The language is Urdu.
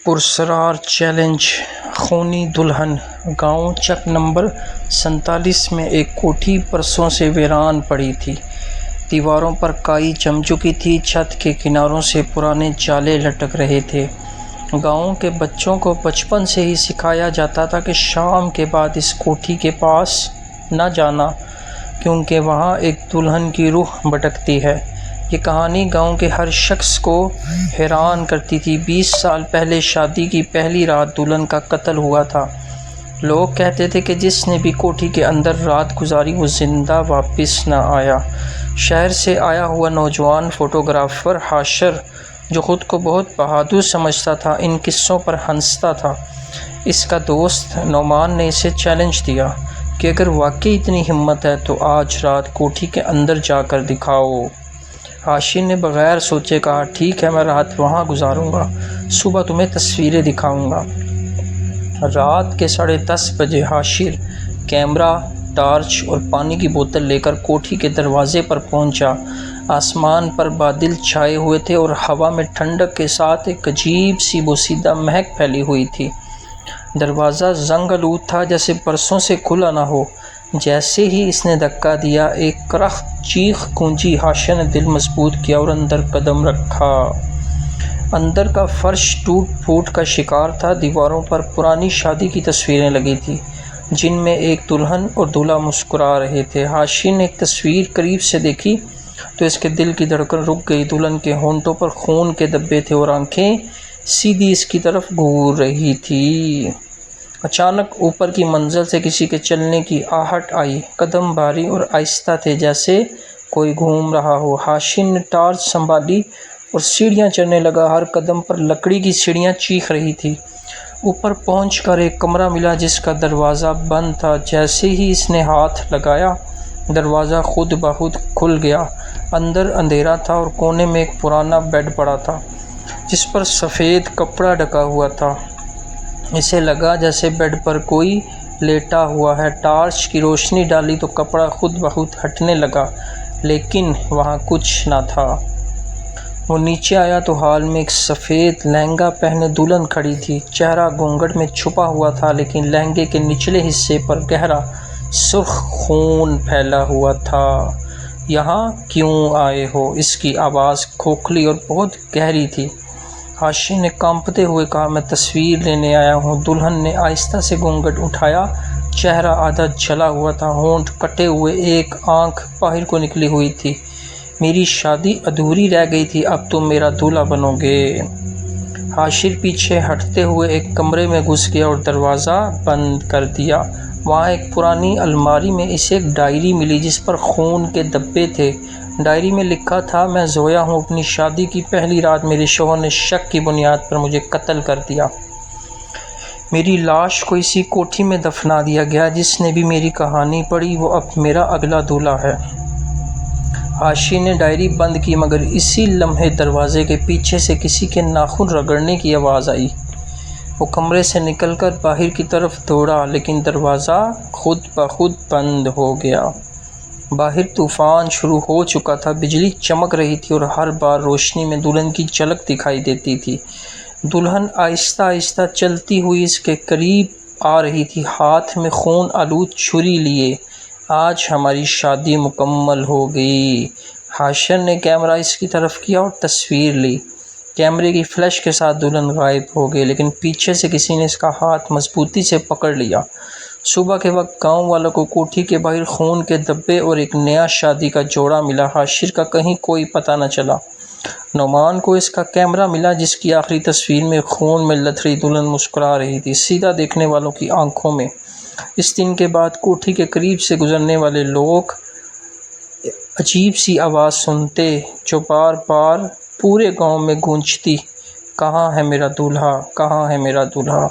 پرسرار چیلنج خونی دلہن۔ گاؤں چک نمبر 47 میں ایک کوٹھی برسوں سے ویران پڑی تھی۔ دیواروں پر کائی جم چکی تھی، چھت کے کناروں سے پرانے جالے لٹک رہے تھے۔ گاؤں کے بچوں کو بچپن سے ہی سکھایا جاتا تھا کہ شام کے بعد اس کوٹھی کے پاس نہ جانا، کیونکہ وہاں ایک دلہن کی روح بھٹکتی ہے۔ یہ کہانی گاؤں کے ہر شخص کو حیران کرتی تھی۔ 20 سال پہلے شادی کی پہلی رات دلہن کا قتل ہوا تھا۔ لوگ کہتے تھے کہ جس نے بھی کوٹھی کے اندر رات گزاری وہ زندہ واپس نہ آیا۔ شہر سے آیا ہوا نوجوان فوٹوگرافر حاشر، جو خود کو بہت بہادر سمجھتا تھا، ان قصوں پر ہنستا تھا۔ اس کا دوست نعمان نے اسے چیلنج دیا کہ اگر واقعی اتنی ہمت ہے تو آج رات کوٹھی کے اندر جا کر دکھاؤ۔ حاشر نے بغیر سوچے کہا، ٹھیک ہے، میں رات وہاں گزاروں گا، صبح تمہیں تصویریں دکھاؤں گا۔ رات کے 10:30 بجے حاشر کیمرہ، ٹارچ اور پانی کی بوتل لے کر کوٹھی کے دروازے پر پہنچا۔ آسمان پر بادل چھائے ہوئے تھے اور ہوا میں ٹھنڈک کے ساتھ ایک عجیب سی بوسیدہ مہک پھیلی ہوئی تھی۔ دروازہ زنگ آلود تھا، جیسے برسوں سے کھلا نہ ہو۔ جیسے ہی اس نے دھکا دیا، ایک کرخت چیخ گونجی۔ حاشر نے دل مضبوط کیا اور اندر قدم رکھا۔ اندر کا فرش ٹوٹ پھوٹ کا شکار تھا۔ دیواروں پر پرانی شادی کی تصویریں لگی تھیں، جن میں ایک دلہن اور دولہا مسکرا رہے تھے۔ حاشر نے ایک تصویر قریب سے دیکھی تو اس کے دل کی دھڑکن رک گئی۔ دلہن کے ہونٹوں پر خون کے دھبے تھے اور آنکھیں سیدھی اس کی طرف گھور رہی تھیں۔ اچانک اوپر کی منزل سے کسی کے چلنے کی آہٹ آئی۔ قدم بھاری اور آہستہ تھے، جیسے کوئی گھوم رہا ہو۔ حاشر نے ٹارچ سنبھالی اور سیڑھیاں چڑھنے لگا۔ ہر قدم پر لکڑی کی سیڑھیاں چیخ رہی تھیں۔ اوپر پہنچ کر ایک کمرہ ملا جس کا دروازہ بند تھا۔ جیسے ہی اس نے ہاتھ لگایا، دروازہ خود بخود کھل گیا۔ اندر اندھیرا تھا اور کونے میں ایک پرانا بیڈ پڑا تھا، جس پر سفید کپڑا ڈھکا ہوا تھا۔ اسے لگا جیسے بیڈ پر کوئی لیٹا ہوا ہے۔ ٹارچ کی روشنی ڈالی تو کپڑا خود بخود ہٹنے لگا، لیکن وہاں کچھ نہ تھا۔ وہ نیچے آیا تو ہال میں ایک سفید لہنگا پہنے دلہن کھڑی تھی۔ چہرہ گھونگھٹ میں چھپا ہوا تھا، لیکن لہنگے کے نچلے حصے پر گہرا سرخ خون پھیلا ہوا تھا۔ یہاں کیوں آئے ہو؟ اس کی آواز کھوکھلی اور بہت گہری تھی۔ حاشر نے کانپتے ہوئے کہا، میں تصویر لینے آیا ہوں۔ دلہن نے آہستہ سے گھونگھٹ اٹھایا۔ چہرہ آدھا جلا ہوا تھا، ہونٹ کٹے ہوئے، ایک آنکھ باہر کو نکلی ہوئی تھی۔ میری شادی ادھوری رہ گئی تھی، اب تم میرا دولہا بنو گے۔ حاشر پیچھے ہٹتے ہوئے ایک کمرے میں گھس گیا اور دروازہ بند کر دیا۔ وہاں ایک پرانی الماری میں اسے ایک ڈائری ملی جس پر خون کے دھبے تھے۔ ڈائری میں لکھا تھا، میں زویا ہوں، اپنی شادی کی پہلی رات میرے شوہر نے شک کی بنیاد پر مجھے قتل کر دیا۔ میری لاش کو اسی کوٹھی میں دفنا دیا گیا۔ جس نے بھی میری کہانی پڑھی وہ اب میرا اگلا دولہا ہے۔ حاشر نے ڈائری بند کی، مگر اسی لمحے دروازے کے پیچھے سے کسی کے ناخن رگڑنے کی آواز آئی۔ وہ کمرے سے نکل کر باہر کی طرف دوڑا، لیکن دروازہ خود بخود بند ہو گیا۔ باہر طوفان شروع ہو چکا تھا۔ بجلی چمک رہی تھی اور ہر بار روشنی میں دلہن کی جھلک دکھائی دیتی تھی۔ دلہن آہستہ آہستہ چلتی ہوئی اس کے قریب آ رہی تھی، ہاتھ میں خون آلود چھری لیے۔ آج ہماری شادی مکمل ہو گئی۔ حاشر نے کیمرہ اس کی طرف کیا اور تصویر لی۔ کیمرے کی فلیش کے ساتھ دلہن غائب ہو گئی، لیکن پیچھے سے کسی نے اس کا ہاتھ مضبوطی سے پکڑ لیا۔ صبح کے وقت گاؤں والوں کو کوٹھی کے باہر خون کے دھبے اور ایک نیا شادی کا جوڑا ملا۔ حاشر کا کہیں کوئی پتہ نہ چلا۔ نعمان کو اس کا کیمرہ ملا، جس کی آخری تصویر میں خون میں لتھڑی دلہن مسکرا رہی تھی، سیدھا دیکھنے والوں کی آنکھوں میں۔ اس دن کے بعد کوٹھی کے قریب سے گزرنے والے لوگ عجیب سی آواز سنتے، جو بار بار پورے گاؤں میں گونجتی، کہاں ہے میرا دولہا؟ کہاں ہے میرا دولہا؟